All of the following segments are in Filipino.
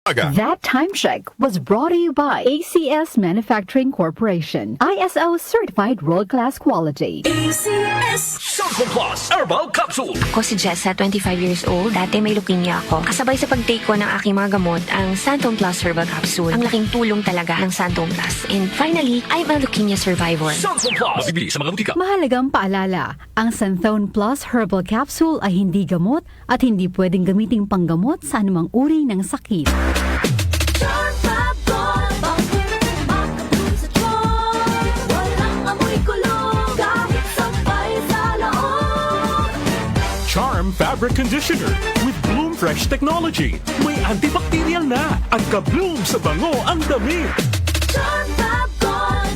That time check was brought to you by ACS Manufacturing Corporation. ISO certified world-class quality. ACS Santon Plus Herbal Capsule. Ako si Jessa, 25 years old. Dati may leukemia ako. Kasabay sa pag-take ko ng aking mga gamot, ang Santon Plus Herbal Capsule. Ang laking tulong talaga ng Santon Plus. And finally, I'm a leukemia survivor. Santon Plus. Mabibili sa mga butika. Mahalagang paalala, ang Santhone Plus Herbal Capsule ay hindi gamot at hindi pwedeng gamiting panggamot sa anumang uri ng sakit. Charm Fabric Conditioner with Bloom Fresh Technology. May antibacterial na at ka-bloom sa bango ang damit. Charm Fab Gold,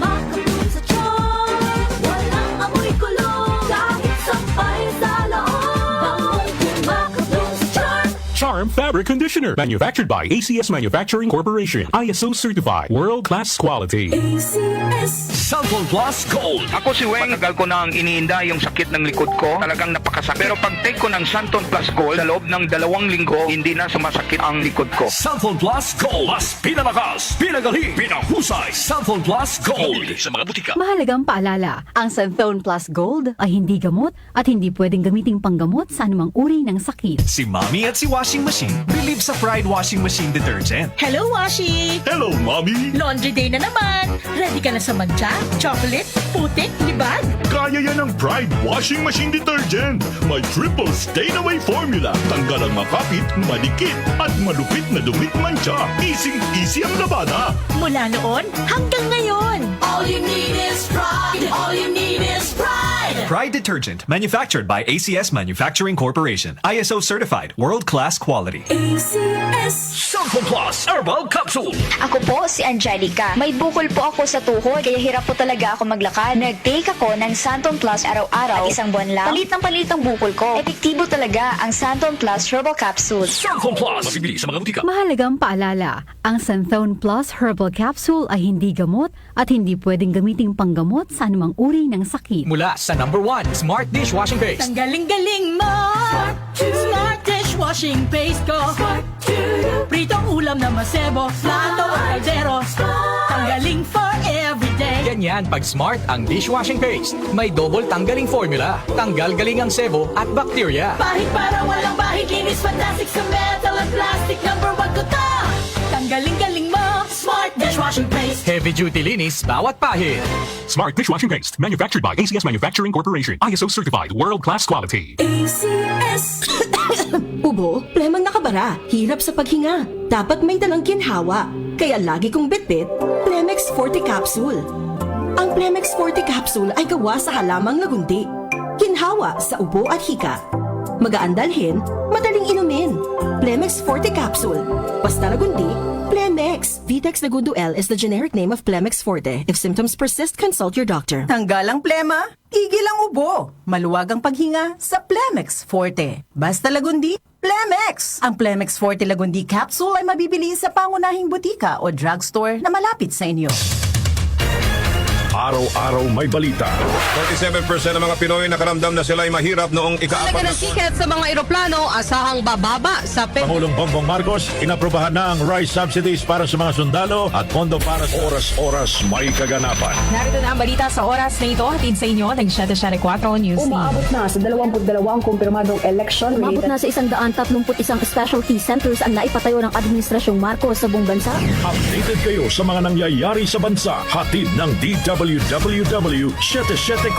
makabloom sa charm. Walang amoy kulong, kahit sampay sa loob. Makabloom sa charm. Charm Fabric Conditioner. Manufactured by ACS Manufacturing Corporation. ISO certified. World-class quality. ACS Santon Plus Gold. Ako si Weng, matagal ko nang iniinda yung sakit ng likod ko. Talagang napakasakit. Pero pag take ko ng Santon Plus Gold, sa loob ng 2 linggo, hindi na sumasakit ang likod ko. Santon Plus Gold. Mas pinalakas, pinagaling, pinahusay. Santon Plus Gold. Mabibili sa mga butika. Mahalagang paalala, ang Santhone Plus Gold ay hindi gamot at hindi pwedeng gamiting panggamot sa anumang uri ng sakit. Si Mommy at si Washing Machine believe sa Pride Washing Machine Detergent. Hello, Washi! Hello, Mommy! Laundry day na naman! Ready ka na sa mancha, chocolate, putik, libag? Kaya yan ang Pride Washing Machine Detergent. May triple stain-away formula. Tanggal ang makapit, malikit, at malupit na dumit mancha. Easy ang labada. Mula noon hanggang ngayon! All you need is pride. All you need is pride. Pride Detergent, manufactured by ACS Manufacturing Corporation. ISO certified, world-class quality. ACS Santon Plus Herbal Capsule. Ako po si Angelica. May bukol po ako sa tuhod, kaya hirap po talaga ako maglakad. Nag-take ako ng Santon Plus araw-araw at 1 buwan lang. Palit ang bukol ko. Epektibo talaga ang Santon Plus Herbal Capsule. Santon Plus. Mabibili sa mga butika. Mahalagang paalala, ang Santhone Plus Herbal Capsule ay hindi gamot at hindi pwedeng gamiting panggamot sa anumang uri ng sakit. Mula sa number 1, Smart Dishwashing Paste. Ang galing-galing mo! Smart dishwashing paste ko! Pritong ulam na masebo, plato o kaldero. Tanggaling for everyday. Ganyan pag Smart ang dishwashing paste. May double tanggaling formula. Tanggal galing ang sebo at bacteria. Bahid para walang bahid, linis fantastic sa metal at plastic. Number 1 ko to! Tanggaling-galing mo! Smart dishwashing paste. Heavy duty linis bawat pahid. Smart Dishwashing Paste. Manufactured by ACS Manufacturing Corporation. ISO certified. World-class quality. ACS Ubo, plemang nakabara, hirap sa paghinga. Dapat may dalang ginhawa. Kaya lagi kong bitbit, Plemex Forte Capsule. Ang Plemex Forte Capsule ay gawa sa halamang lagundi. Ginhawa sa ubo at hika. Magaan dalhin, madaling inumin. Plemex Forte Capsule. Basta lagundi, Plemex. Vitex Segundo L is the generic name of Plemex Forte. If symptoms persist, consult your doctor. Tanggal ang plema, igil ang ubo. Maluwag ang paghinga sa Plemex Forte. Basta lagundi, Plemex! Ang Plemex Forte Lagundi Capsule ay mabibili sa pangunahing butika o drugstore na malapit sa inyo. Araw-araw may balita. 47% ng mga Pinoy nakaramdam na sila'y mahirap noong ika-4 Talaga ng ticket sa mga eroplano, asahang bababa sa Pangulong Bongbong Marcos, inaprubahan na ang rice subsidies para sa mga sundalo at pondo para sa oras-oras may kaganapan. Narito na ang balita sa oras na ito. Hatid sa inyo ng 774 News Team. Umaabot na sa 22 kumpirmadong election. Umabot na sa 131 specialty centers ang naipatayo ng Administrasyong Marcos sa buong bansa. Updated kayo sa mga nangyayari sa bansa. Hatid ng DWWW 774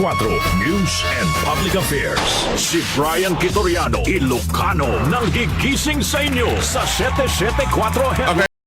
News and Public Affairs. Si Brian Kitoriano, Ilocano, nang gigising sa inyo sa 774 Headline.